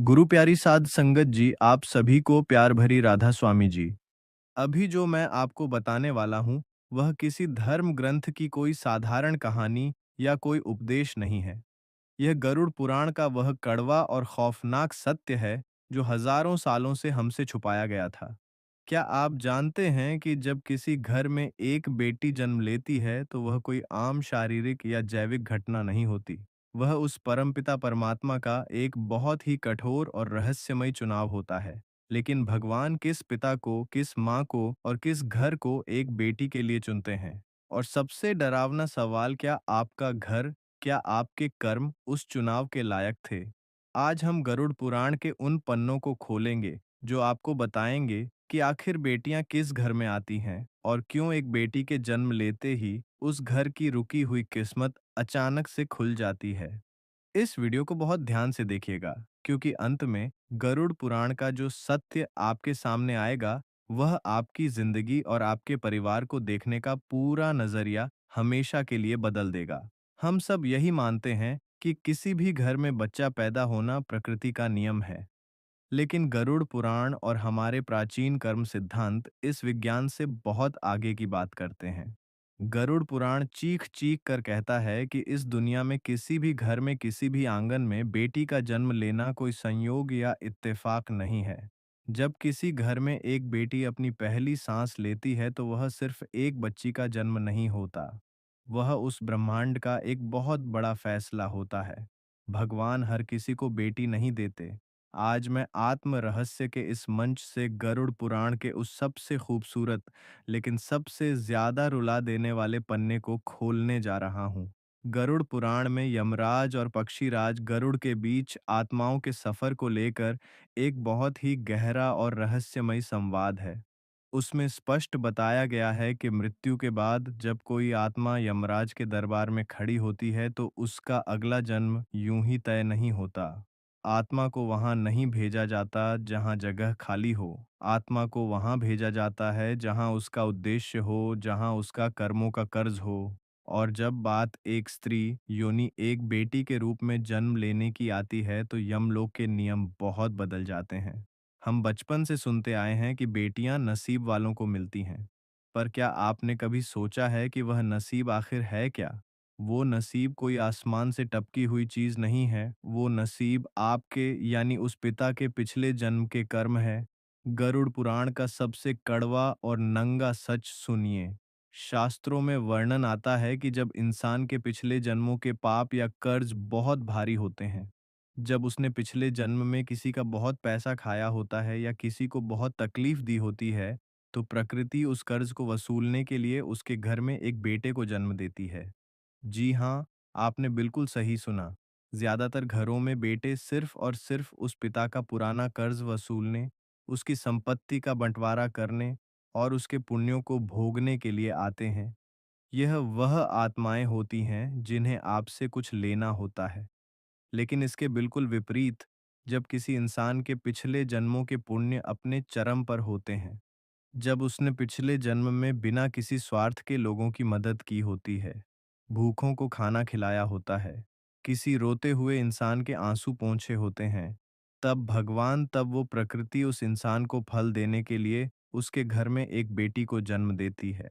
गुरु प्यारी साध संगत जी, आप सभी को प्यार भरी राधा स्वामी जी। अभी जो मैं आपको बताने वाला हूँ, वह किसी धर्म ग्रंथ की कोई साधारण कहानी या कोई उपदेश नहीं है। यह गरुड़ पुराण का वह कड़वा और खौफनाक सत्य है, जो हजारों सालों से हमसे छुपाया गया था। क्या आप जानते हैं कि जब किसी घर में एक बेटी जन्म लेती है, तो वह कोई आम शारीरिक या जैविक घटना नहीं होती। वह उस परमपिता परमात्मा का एक बहुत ही कठोर और रहस्यमय चुनाव होता है। लेकिन भगवान किस पिता को, किस माँ को और किस घर को एक बेटी के लिए चुनते हैं? और सबसे डरावना सवाल, क्या आपका घर, क्या आपके कर्म उस चुनाव के लायक थे? आज हम गरुड़ पुराण के उन पन्नों को खोलेंगे, जो आपको बताएंगे कि आखिर बेटियां किस घर में आती हैं और क्यों एक बेटी के जन्म लेते ही उस घर की रुकी हुई किस्मत अचानक से खुल जाती है। इस वीडियो को बहुत ध्यान से देखिएगा, क्योंकि अंत में गरुड़ पुराण का जो सत्य आपके सामने आएगा, वह आपकी जिंदगी और आपके परिवार को देखने का पूरा नजरिया हमेशा के लिए बदल देगा। हम सब यही मानते हैं कि किसी भी घर में बच्चा पैदा होना प्रकृति का नियम है, लेकिन गरुड़ पुराण और हमारे प्राचीन कर्म सिद्धांत इस विज्ञान से बहुत आगे की बात करते हैं। गरुड़ पुराण चीख चीख कर कहता है कि इस दुनिया में किसी भी घर में, किसी भी आंगन में बेटी का जन्म लेना कोई संयोग या इत्तेफाक नहीं है। जब किसी घर में एक बेटी अपनी पहली सांस लेती है, तो वह सिर्फ एक बच्ची का जन्म नहीं होता, वह उस ब्रह्मांड का एक बहुत बड़ा फैसला होता है। भगवान हर किसी को बेटी नहीं देते। आज मैं आत्म रहस्य के इस मंच से गरुड़ पुराण के उस सबसे खूबसूरत, लेकिन सबसे ज्यादा रुला देने वाले पन्ने को खोलने जा रहा हूँ। गरुड़ पुराण में यमराज और पक्षीराज गरुड़ के बीच आत्माओं के सफर को लेकर एक बहुत ही गहरा और रहस्यमय संवाद है। उसमें स्पष्ट बताया गया है कि मृत्यु के बाद जब कोई आत्मा यमराज के दरबार में खड़ी होती है, तो उसका अगला जन्म यूं ही तय नहीं होता। आत्मा को वहां नहीं भेजा जाता जहां जगह खाली हो। आत्मा को वहां भेजा जाता है जहां उसका उद्देश्य हो, जहां उसका कर्मों का कर्ज हो। और जब बात एक स्त्री योनि एक बेटी के रूप में जन्म लेने की आती है, तो यमलोक के नियम बहुत बदल जाते हैं। हम बचपन से सुनते आए हैं कि बेटियां नसीब वालों को मिलती हैं, पर क्या आपने कभी सोचा है कि वह नसीब आखिर है क्या? वो नसीब कोई आसमान से टपकी हुई चीज नहीं है, वो नसीब आपके यानी उस पिता के पिछले जन्म के कर्म है। गरुड़ पुराण का सबसे कड़वा और नंगा सच सुनिए। शास्त्रों में वर्णन आता है कि जब इंसान के पिछले जन्मों के पाप या कर्ज बहुत भारी होते हैं, जब उसने पिछले जन्म में किसी का बहुत पैसा खाया होता है या किसी को बहुत तकलीफ दी होती है, तो प्रकृति उस कर्ज को वसूलने के लिए उसके घर में एक बेटे को जन्म देती है। जी हाँ, आपने बिल्कुल सही सुना। ज्यादातर घरों में बेटे सिर्फ और सिर्फ उस पिता का पुराना कर्ज वसूलने, उसकी संपत्ति का बंटवारा करने और उसके पुण्यों को भोगने के लिए आते हैं। यह वह आत्माएं होती हैं जिन्हें आपसे कुछ लेना होता है। लेकिन इसके बिल्कुल विपरीत, जब किसी इंसान के पिछले जन्मों के पुण्य अपने चरम पर होते हैं, जब उसने पिछले जन्म में बिना किसी स्वार्थ के लोगों की मदद की होती है, भूखों को खाना खिलाया होता है, किसी रोते हुए इंसान के आंसू पोंछे होते हैं, तब वो प्रकृति उस इंसान को फल देने के लिए उसके घर में एक बेटी को जन्म देती है।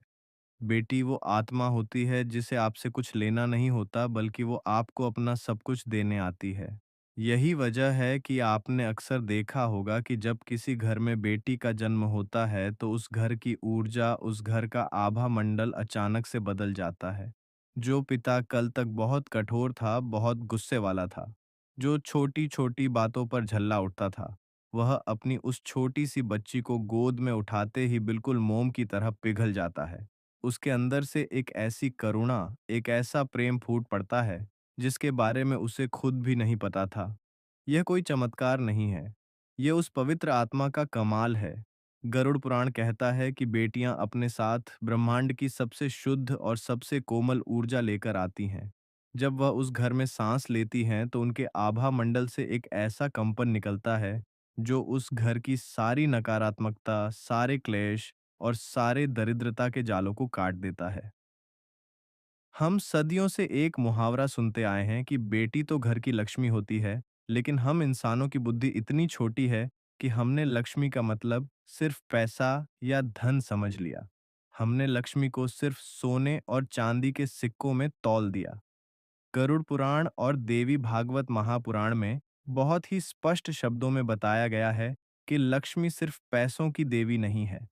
बेटी वो आत्मा होती है जिसे आपसे कुछ लेना नहीं होता, बल्कि वो आपको अपना सब कुछ देने आती है। यही वजह है कि आपने अक्सर देखा होगा कि जब किसी घर में बेटी का जन्म होता है, तो उस घर की ऊर्जा, उस घर का आभा मंडल अचानक से बदल जाता है। जो पिता कल तक बहुत कठोर था, बहुत गुस्से वाला था, जो छोटी छोटी बातों पर झल्ला उठता था, वह अपनी उस छोटी सी बच्ची को गोद में उठाते ही बिल्कुल मोम की तरह पिघल जाता है। उसके अंदर से एक ऐसी करुणा, एक ऐसा प्रेम फूट पड़ता है, जिसके बारे में उसे खुद भी नहीं पता था। यह कोई चमत्कार नहीं है, यह उस पवित्र आत्मा का कमाल है। गरुड़ पुराण कहता है कि बेटियां अपने साथ ब्रह्मांड की सबसे शुद्ध और सबसे कोमल ऊर्जा लेकर आती हैं। जब वह उस घर में सांस लेती हैं, तो उनके आभा मंडल से एक ऐसा कंपन निकलता है, जो उस घर की सारी नकारात्मकता, सारे क्लेश और सारे दरिद्रता के जालों को काट देता है। हम सदियों से एक मुहावरा सुनते आए हैं कि बेटी तो घर की लक्ष्मी होती है, लेकिन हम इंसानों की बुद्धि इतनी छोटी है कि हमने लक्ष्मी का मतलब सिर्फ पैसा या धन समझ लिया। हमने लक्ष्मी को सिर्फ सोने और चांदी के सिक्कों में तौल दिया। गरुड़ पुराण और देवी भागवत महापुराण में बहुत ही स्पष्ट शब्दों में बताया गया है कि लक्ष्मी सिर्फ पैसों की देवी नहीं है।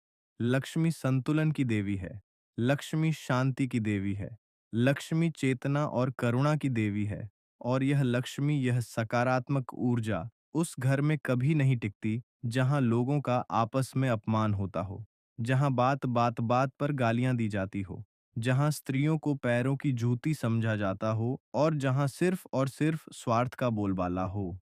लक्ष्मी संतुलन की देवी है। लक्ष्मी शांति की देवी है। लक्ष्मी चेतना और करुणा की देवी है। और यह लक्ष्मी, यह सकारात्मक ऊर्जा उस घर में कभी नहीं टिकती जहां लोगों का आपस में अपमान होता हो, जहां बात बात बात पर गालियां दी जाती हो, जहां स्त्रियों को पैरों की जूती समझा जाता हो और जहां सिर्फ और सिर्फ स्वार्थ का बोलबाला हो।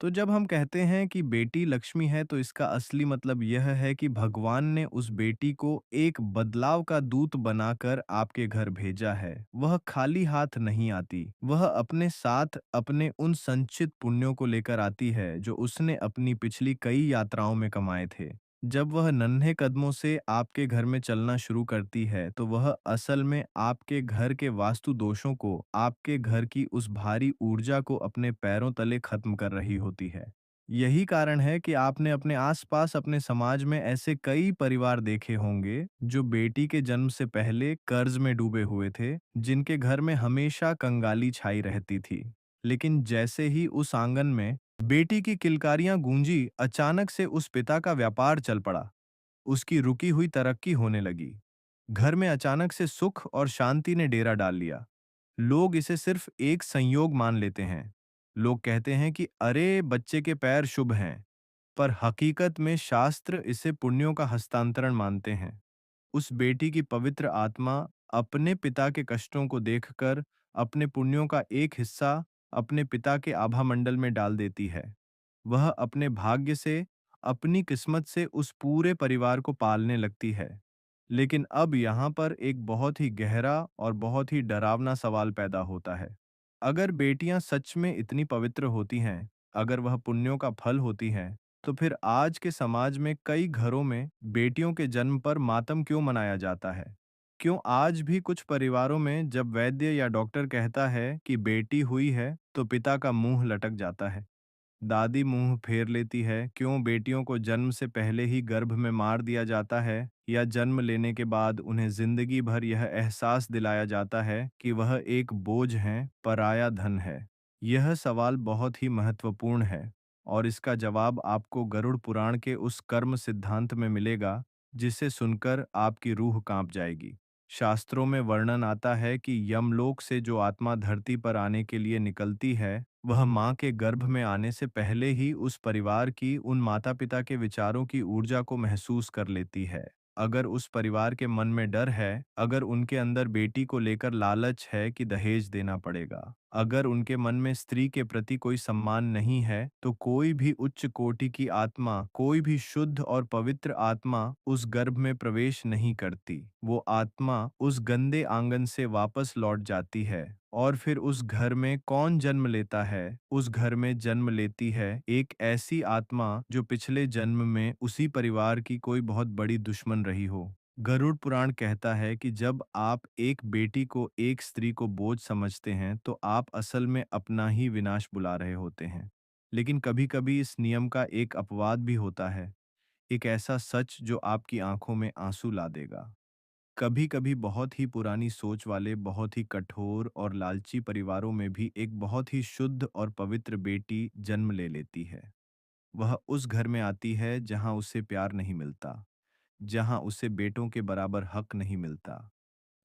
तो जब हम कहते हैं कि बेटी लक्ष्मी है, तो इसका असली मतलब यह है कि भगवान ने उस बेटी को एक बदलाव का दूत बनाकर आपके घर भेजा है। वह खाली हाथ नहीं आती, वह अपने साथ अपने उन संचित पुण्यों को लेकर आती है जो उसने अपनी पिछली कई यात्राओं में कमाए थे। जब वह नन्हे कदमों से आपके घर में चलना शुरू करती है, तो वह असल में आपके घर के वास्तु दोषों को, आपके घर की उस भारी ऊर्जा को अपने पैरों तले खत्म कर रही होती है। यही कारण है कि आपने अपने आसपास, अपने समाज में ऐसे कई परिवार देखे होंगे जो बेटी के जन्म से पहले कर्ज में डूबे हुए थे, जिनके घर में हमेशा कंगाली छाई रहती थी। लेकिन जैसे ही उस आंगन में बेटी की किलकारियां गूंजी, अचानक से उस पिता का व्यापार चल पड़ा। उसकी रुकी हुई तरक्की होने लगी। घर में अचानक से सुख और शांति ने डेरा डाल लिया। लोग इसे सिर्फ एक संयोग मान लेते हैं। लोग कहते हैं कि अरे, बच्चे के पैर शुभ हैं, पर हकीकत में शास्त्र इसे पुण्यों का हस्तांतरण मानते हैं। उस बेटी की पवित्र आत्मा अपने पिता के कष्टों को देखकर अपने पुण्यों का एक हिस्सा अपने पिता के आभा मंडल में डाल देती है। वह अपने भाग्य से, अपनी किस्मत से उस पूरे परिवार को पालने लगती है। लेकिन अब यहाँ पर एक बहुत ही गहरा और बहुत ही डरावना सवाल पैदा होता है। अगर बेटियां सच में इतनी पवित्र होती हैं, अगर वह पुण्यों का फल होती हैं, तो फिर आज के समाज में कई घरों में बेटियों के जन्म पर मातम क्यों मनाया जाता है? क्यों आज भी कुछ परिवारों में जब वैद्य या डॉक्टर कहता है कि बेटी हुई है, तो पिता का मुंह लटक जाता है? दादी मुंह फेर लेती है। क्यों बेटियों को जन्म से पहले ही गर्भ में मार दिया जाता है, या जन्म लेने के बाद उन्हें जिंदगी भर यह एहसास दिलाया जाता है कि वह एक बोझ हैं, पराया धन है? यह सवाल बहुत ही महत्वपूर्ण है, और इसका जवाब आपको गरुड़ पुराण के उस कर्म सिद्धांत में मिलेगा जिसे सुनकर आपकी रूह कांप जाएगी। शास्त्रों में वर्णन आता है कि यमलोक से जो आत्मा धरती पर आने के लिए निकलती है, वह माँ के गर्भ में आने से पहले ही उस परिवार की, उन माता-पिता के विचारों की ऊर्जा को महसूस कर लेती है। अगर उस परिवार के मन में डर है, अगर उनके अंदर बेटी को लेकर लालच है कि दहेज देना पड़ेगा, अगर उनके मन में स्त्री के प्रति कोई सम्मान नहीं है, तो कोई भी उच्च कोटि की आत्मा, कोई भी शुद्ध और पवित्र आत्मा उस गर्भ में प्रवेश नहीं करती। वो आत्मा उस गंदे आंगन से वापस लौट जाती है। और फिर उस घर में कौन जन्म लेता है? उस घर में जन्म लेती है एक ऐसी आत्मा जो पिछले जन्म में उसी परिवार की कोई बहुत बड़ी दुश्मन रही हो। गरुड़ पुराण कहता है कि जब आप एक बेटी को, एक स्त्री को बोझ समझते हैं, तो आप असल में अपना ही विनाश बुला रहे होते हैं। लेकिन कभी-कभी इस नियम का एक अपवाद भी होता है, एक ऐसा सच जो आपकी आंखों में आंसू ला देगा। कभी-कभी बहुत ही पुरानी सोच वाले, बहुत ही कठोर और लालची परिवारों में भी एक बहुत ही शुद्ध और पवित्र बेटी जन्म ले लेती है। वह उस घर में आती है जहां उसे प्यार नहीं मिलता, जहां उसे बेटों के बराबर हक नहीं मिलता।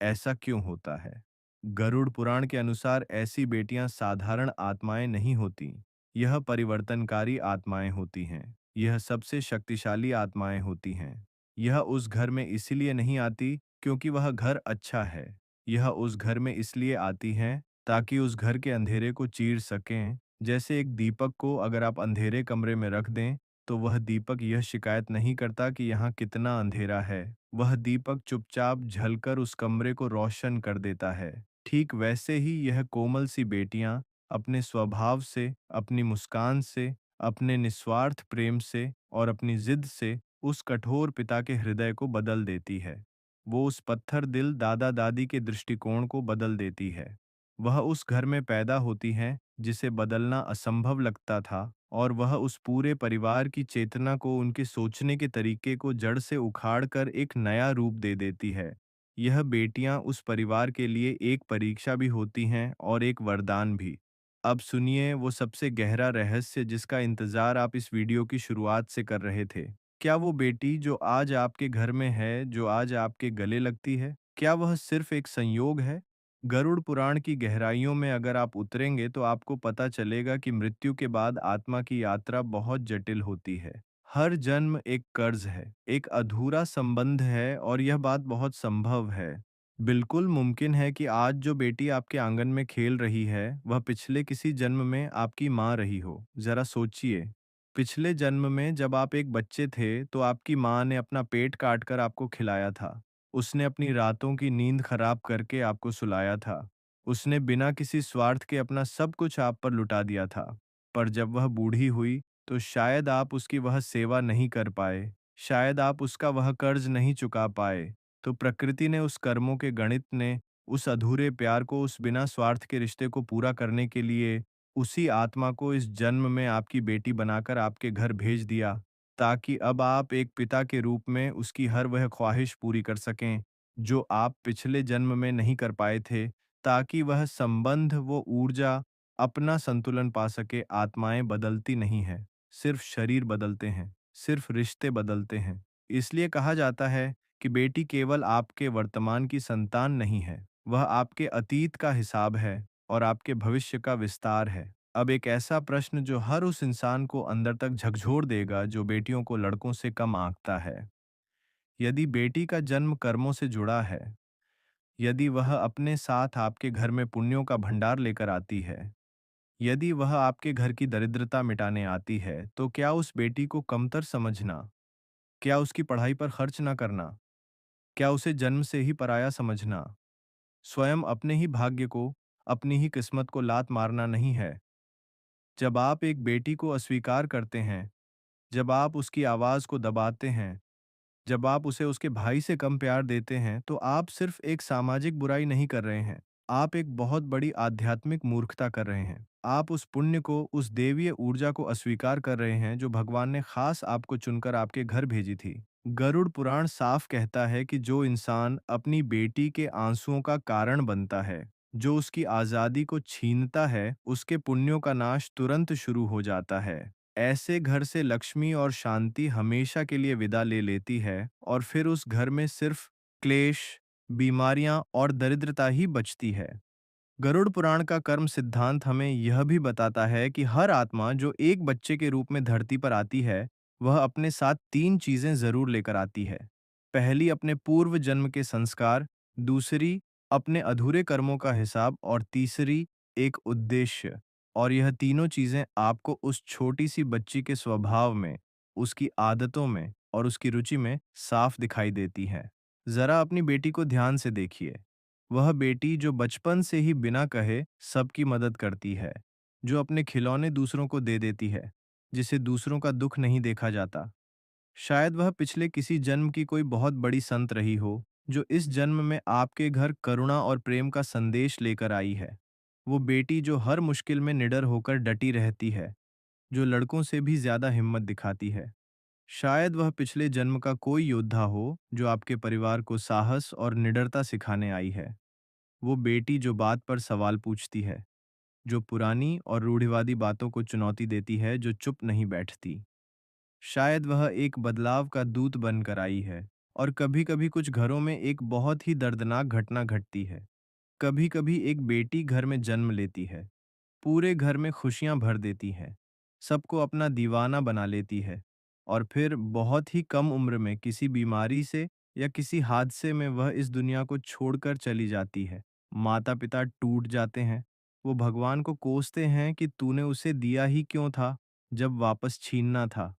ऐसा क्यों होता है? गरुड़ पुराण के अनुसार ऐसी बेटियां साधारण आत्माएं नहीं होती। यह परिवर्तनकारी आत्माएं होती हैं। यह सबसे शक्तिशाली आत्माएं होती हैं। यह उस घर में इसलिए नहीं आती क्योंकि वह घर अच्छा है। यह उस घर में इसलिए आती हैं ताकि उस घर के अंधेरे को चीर सकें। जैसे एक दीपक को अगर आप अंधेरे कमरे में रख दें, तो वह दीपक यह शिकायत नहीं करता कि यहाँ कितना अंधेरा है। वह दीपक चुपचाप झलकर उस कमरे को रोशन कर देता है। ठीक वैसे ही यह कोमल सी बेटियां अपने स्वभाव से, अपनी मुस्कान से, अपने निस्वार्थ प्रेम से और अपनी जिद से उस कठोर पिता के हृदय को बदल देती है। वो उस पत्थर दिल दादा दादी के दृष्टिकोण को बदल देती है। वह उस घर में पैदा होती हैं जिसे बदलना असंभव लगता था, और वह उस पूरे परिवार की चेतना को, उनके सोचने के तरीके को जड़ से उखाड़ कर एक नया रूप दे देती है। यह बेटियां उस परिवार के लिए एक परीक्षा भी होती हैं और एक वरदान भी। अब सुनिए वो सबसे गहरा रहस्य जिसका इंतजार आप इस वीडियो की शुरुआत से कर रहे थे। क्या वो बेटी जो आज आपके घर में है, जो आज आपके गले लगती है, क्या वह सिर्फ एक संयोग है? गरुड़ पुराण की गहराइयों में अगर आप उतरेंगे तो आपको पता चलेगा कि मृत्यु के बाद आत्मा की यात्रा बहुत जटिल होती है। हर जन्म एक कर्ज है, एक अधूरा संबंध है, और यह बात बहुत संभव है। बिल्कुल मुमकिन है कि आज जो बेटी आपके आंगन में खेल रही है, वह पिछले किसी जन्म में आपकी माँ रही हो। जरा सोचिए, पिछले जन्म में जब आप एक बच्चे थे, तो आपकी माँ ने अपना पेट काटकर आपको खिलाया था। उसने अपनी रातों की नींद खराब करके आपको सुलाया था। उसने बिना किसी स्वार्थ के अपना सब कुछ आप पर लुटा दिया था। पर जब वह बूढ़ी हुई, तो शायद आप उसकी वह सेवा नहीं कर पाए, शायद आप उसका वह कर्ज नहीं चुका पाए। तो प्रकृति ने, उस कर्मों के गणित ने, उस अधूरे प्यार को, उस बिना स्वार्थ के रिश्ते को पूरा करने के लिए उसी आत्मा को इस जन्म में आपकी बेटी बनाकर आपके घर भेज दिया, ताकि अब आप एक पिता के रूप में उसकी हर वह ख्वाहिश पूरी कर सकें जो आप पिछले जन्म में नहीं कर पाए थे, ताकि वह संबंध, वो ऊर्जा अपना संतुलन पा सके। आत्माएं बदलती नहीं हैं, सिर्फ शरीर बदलते हैं, सिर्फ रिश्ते बदलते हैं। इसलिए कहा जाता है कि बेटी केवल आपके वर्तमान की संतान नहीं है, वह आपके अतीत का हिसाब है और आपके भविष्य का विस्तार है। अब एक ऐसा प्रश्न जो हर उस इंसान को अंदर तक झकझोर देगा जो बेटियों को लड़कों से कम आंकता है। यदि बेटी का जन्म कर्मों से जुड़ा है, यदि वह अपने साथ आपके घर में पुण्यों का भंडार लेकर आती है, यदि वह आपके घर की दरिद्रता मिटाने आती है, तो क्या उस बेटी को कमतर समझना? क्या उसकी पढ़ाई पर खर्च ना करना? क्या उसे जन्म से ही पराया समझना? स्वयं अपने ही भाग्य को, अपनी ही किस्मत को लात मारना नहीं है। जब आप एक बेटी को अस्वीकार करते हैं, जब आप उसकी आवाज़ को दबाते हैं, जब आप उसे उसके भाई से कम प्यार देते हैं, तो आप सिर्फ एक सामाजिक बुराई नहीं कर रहे हैं, आप एक बहुत बड़ी आध्यात्मिक मूर्खता कर रहे हैं। आप उस पुण्य को, उस देवीय ऊर्जा को अस्वीकार कर रहे हैं जो भगवान ने खास आपको चुनकर आपके घर भेजी थी। गरुड़ पुराण साफ कहता है कि जो इंसान अपनी बेटी के आंसुओं का कारण बनता है, जो उसकी आज़ादी को छीनता है, उसके पुण्यों का नाश तुरंत शुरू हो जाता है। ऐसे घर से लक्ष्मी और शांति हमेशा के लिए विदा ले लेती है, और फिर उस घर में सिर्फ क्लेश, बीमारियां और दरिद्रता ही बचती है। गरुड़ पुराण का कर्म सिद्धांत हमें यह भी बताता है कि हर आत्मा जो एक बच्चे के रूप में धरती पर आती है, वह अपने साथ तीन चीजें जरूर लेकर आती है। पहली, अपने पूर्व जन्म के संस्कार, दूसरी, अपने अधूरे कर्मों का हिसाब, और तीसरी, एक उद्देश्य। और यह तीनों चीजें आपको उस छोटी सी बच्ची के स्वभाव में, उसकी आदतों में और उसकी रुचि में साफ दिखाई देती हैं। जरा अपनी बेटी को ध्यान से देखिए। वह बेटी जो बचपन से ही बिना कहे सबकी मदद करती है, जो अपने खिलौने दूसरों को दे देती है, जिसे दूसरों का दुख नहीं देखा जाता। शायद वह पिछले किसी जन्म की कोई बहुत बड़ी संत रही हो, जो इस जन्म में आपके घर करुणा और प्रेम का संदेश लेकर आई है। वो बेटी जो हर मुश्किल में निडर होकर डटी रहती है, जो लड़कों से भी ज्यादा हिम्मत दिखाती है। शायद वह पिछले जन्म का कोई योद्धा हो जो आपके परिवार को साहस और निडरता सिखाने आई है। वो बेटी जो बात पर सवाल पूछती है, जो पुरानी और रूढ़िवादी बातों को चुनौती देती है, जो चुप नहीं बैठती। शायद वह एक बदलाव का दूत बनकर आई है। और कभी-कभी कुछ घरों में एक बहुत ही दर्दनाक घटना घटती है। कभी-कभी एक बेटी घर में जन्म लेती है, पूरे घर में खुशियां भर देती है, सबको अपना दीवाना बना लेती है, और फिर बहुत ही कम उम्र में किसी बीमारी से या किसी हादसे में वह इस दुनिया को छोड़कर चली जाती है। माता-पिता टूट जाते हैं, वो भगवान को कोसते हैं कि तूने उसे दिया ही क्यों था जब वापस छीनना था।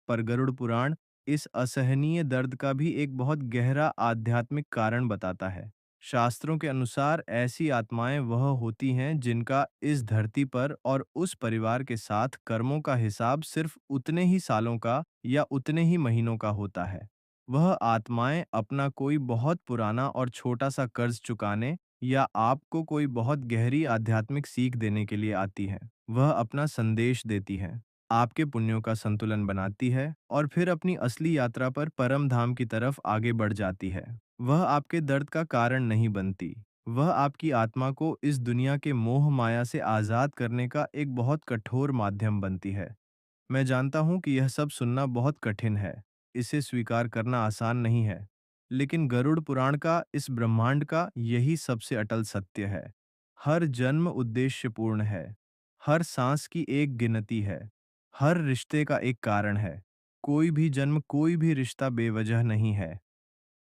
पर गरुड़ पुराण इस असहनीय दर्द का भी एक बहुत गहरा आध्यात्मिक कारण बताता है। शास्त्रों के अनुसार ऐसी आत्माएं वह होती हैं जिनका इस धरती पर और उस परिवार के साथ कर्मों का हिसाब सिर्फ उतने ही सालों का या उतने ही महीनों का होता है। वह आत्माएं अपना कोई बहुत पुराना और छोटा सा कर्ज चुकाने या आपको कोई बहुत गहरी आध्यात्मिक सीख देने के लिए आती है। वह अपना संदेश देती है, आपके पुण्यों का संतुलन बनाती है और फिर अपनी असली यात्रा पर परम धाम की तरफ आगे बढ़ जाती है। वह आपके दर्द का कारण नहीं बनती। वह आपकी आत्मा को इस दुनिया के मोह माया से आज़ाद करने का एक बहुत कठोर माध्यम बनती है। मैं जानता हूँ कि यह सब सुनना बहुत कठिन है, इसे स्वीकार करना आसान नहीं है, लेकिन गरुड़ पुराण का, इस ब्रह्मांड का यही सबसे अटल सत्य है। हर जन्म उद्देश्यपूर्ण है, हर सांस की एक गिनती है, हर रिश्ते का एक कारण है। कोई भी जन्म, कोई भी रिश्ता बेवजह नहीं है।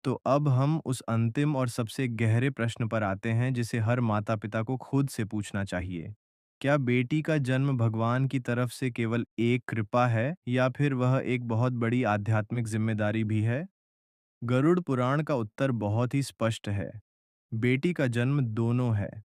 तो अब हम उस अंतिम और सबसे गहरे प्रश्न पर आते हैं जिसे हर माता-पिता को खुद से पूछना चाहिए। क्या बेटी का जन्म भगवान की तरफ से केवल एक कृपा है या फिर वह एक बहुत बड़ी आध्यात्मिक जिम्मेदारी भी है? गरुड़ पुराण का उत्तर बहुत ही स्पष्ट है। बेटी का जन्म दोनों है।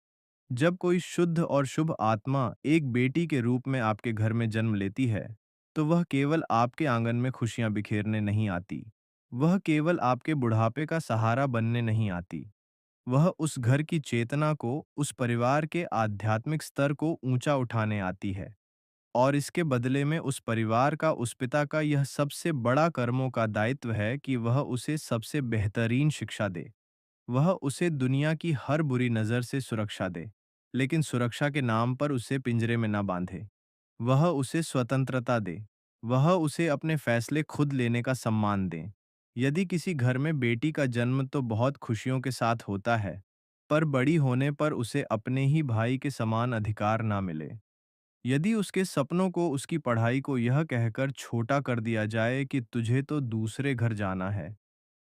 जब कोई शुद्ध और शुभ आत्मा एक बेटी के रूप में आपके घर में जन्म लेती है, तो वह केवल आपके आंगन में खुशियां बिखेरने नहीं आती। वह केवल आपके बुढ़ापे का सहारा बनने नहीं आती। वह उस घर की चेतना को, उस परिवार के आध्यात्मिक स्तर को ऊंचा उठाने आती है। और इसके बदले में उस परिवार का, उस पिता का यह सबसे बड़ा कर्मों का दायित्व है कि वह उसे सबसे बेहतरीन शिक्षा दे। वह उसे दुनिया की हर बुरी नज़र से सुरक्षा दे, लेकिन सुरक्षा के नाम पर उसे पिंजरे में न बांधे। वह उसे स्वतंत्रता दे, वह उसे अपने फैसले खुद लेने का सम्मान दे। यदि किसी घर में बेटी का जन्म तो बहुत खुशियों के साथ होता है, पर बड़ी होने पर उसे अपने ही भाई के समान अधिकार ना मिले। यदि उसके सपनों को, उसकी पढ़ाई को यह कहकर छोटा कर दिया जाए कि तुझे तो दूसरे घर जाना है,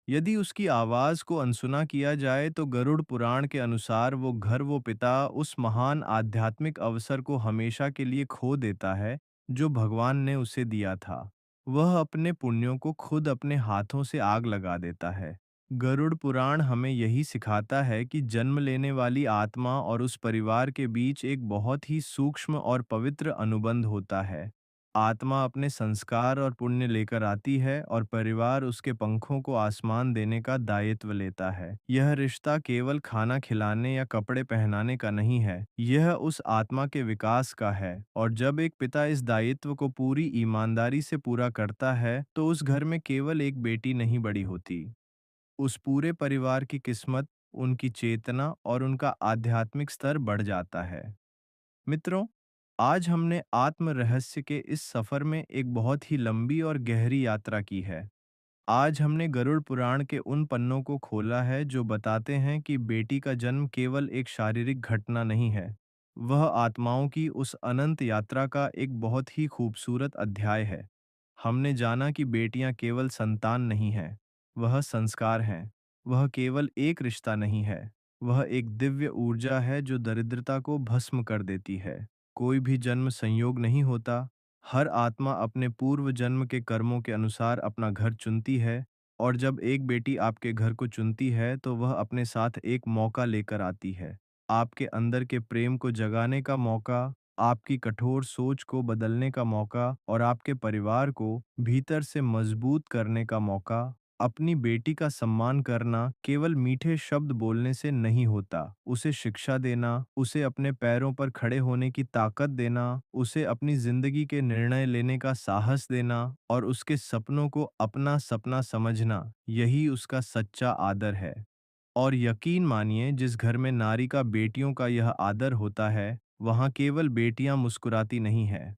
यदि उसकी आवाज को अनसुना किया जाए, तो गरुड़ पुराण के अनुसार वो घर, वो पिता उस महान आध्यात्मिक अवसर को हमेशा के लिए खो देता है जो भगवान ने उसे दिया था। वह अपने पुण्यों को खुद अपने हाथों से आग लगा देता है। गरुड़ पुराण हमें यही सिखाता है कि जन्म लेने वाली आत्मा और उस परिवार के बीच एक बहुत ही सूक्ष्म और पवित्र अनुबंध होता है। आत्मा अपने संस्कार और पुण्य लेकर आती है और परिवार उसके पंखों को आसमान देने का दायित्व लेता है। यह रिश्ता केवल खाना खिलाने या कपड़े पहनाने का नहीं है, यह उस आत्मा के विकास का है। और जब एक पिता इस दायित्व को पूरी ईमानदारी से पूरा करता है, तो उस घर में केवल एक बेटी नहीं बड़ी होती, उस पूरे परिवार की किस्मत, उनकी चेतना और उनका आध्यात्मिक स्तर बढ़ जाता है। मित्रों, आज हमने आत्म रहस्य के इस सफर में एक बहुत ही लंबी और गहरी यात्रा की है। आज हमने गरुड़ पुराण के उन पन्नों को खोला है जो बताते हैं कि बेटी का जन्म केवल एक शारीरिक घटना नहीं है, वह आत्माओं की उस अनंत यात्रा का एक बहुत ही खूबसूरत अध्याय है। हमने जाना कि बेटियां केवल संतान नहीं हैं, वह संस्कार हैं। वह केवल एक रिश्ता नहीं है, वह एक दिव्य ऊर्जा है जो दरिद्रता को भस्म कर देती है। कोई भी जन्म संयोग नहीं होता, हर आत्मा अपने पूर्व जन्म के कर्मों के अनुसार अपना घर चुनती है। और जब एक बेटी आपके घर को चुनती है, तो वह अपने साथ एक मौका लेकर आती है, आपके अंदर के प्रेम को जगाने का मौका, आपकी कठोर सोच को बदलने का मौका और आपके परिवार को भीतर से मजबूत करने का मौका। अपनी बेटी का सम्मान करना केवल मीठे शब्द बोलने से नहीं होता, उसे शिक्षा देना, उसे अपने पैरों पर खड़े होने की ताकत देना, उसे अपनी जिंदगी के निर्णय लेने का साहस देना और उसके सपनों को अपना सपना समझना, यही उसका सच्चा आदर है। और यकीन मानिए, जिस घर में नारी का बेटियों का यह आदर होता है, वहाँ केवल बेटियां मुस्कुराती नहीं हैं,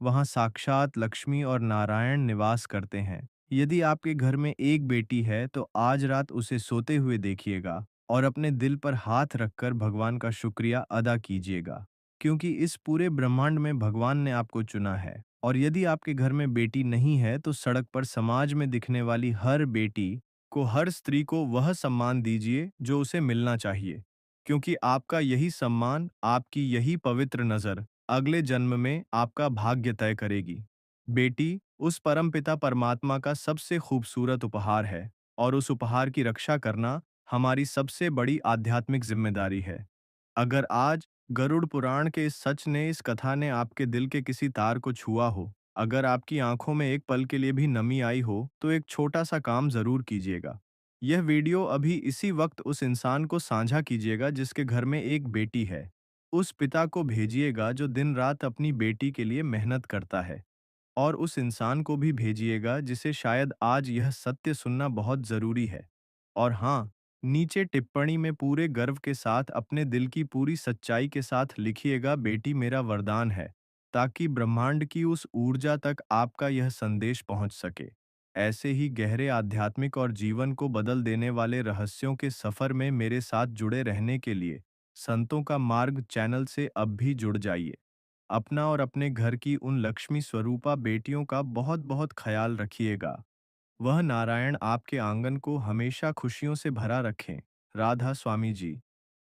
वहाँ साक्षात लक्ष्मी और नारायण निवास करते हैं। यदि आपके घर में एक बेटी है, तो आज रात उसे सोते हुए देखिएगा और अपने दिल पर हाथ रखकर भगवान का शुक्रिया अदा कीजिएगा, क्योंकि इस पूरे ब्रह्मांड में भगवान ने आपको चुना है। और यदि आपके घर में बेटी नहीं है, तो सड़क पर समाज में दिखने वाली हर बेटी को, हर स्त्री को वह सम्मान दीजिए जो उसे मिलना चाहिए, क्योंकि आपका यही सम्मान, आपकी यही पवित्र नज़र अगले जन्म में आपका भाग्य तय करेगी। बेटी उस परमपिता परमात्मा का सबसे खूबसूरत उपहार है और उस उपहार की रक्षा करना हमारी सबसे बड़ी आध्यात्मिक जिम्मेदारी है। अगर आज गरुड़ पुराण के इस सच ने, इस कथा ने आपके दिल के किसी तार को छुआ हो, अगर आपकी आंखों में एक पल के लिए भी नमी आई हो, तो एक छोटा सा काम जरूर कीजिएगा। यह वीडियो अभी इसी वक्त उस इंसान को साझा कीजिएगा जिसके घर में एक बेटी है। उस पिता को भेजिएगा जो दिन रात अपनी बेटी के लिए मेहनत करता है। और उस इंसान को भी भेजिएगा जिसे शायद आज यह सत्य सुनना बहुत जरूरी है। और हाँ, नीचे टिप्पणी में पूरे गर्व के साथ अपने दिल की पूरी सच्चाई के साथ लिखिएगा, बेटी मेरा वरदान है, ताकि ब्रह्मांड की उस ऊर्जा तक आपका यह संदेश पहुंच सके। ऐसे ही गहरे आध्यात्मिक और जीवन को बदल देने वाले रहस्यों के सफर में मेरे साथ जुड़े रहने के लिए संतों का मार्ग चैनल से अब भी जुड़ जाइए। अपना और अपने घर की उन लक्ष्मी स्वरूपा बेटियों का बहुत बहुत ख्याल रखिएगा। वह नारायण आपके आंगन को हमेशा खुशियों से भरा रखें। राधा स्वामी जी।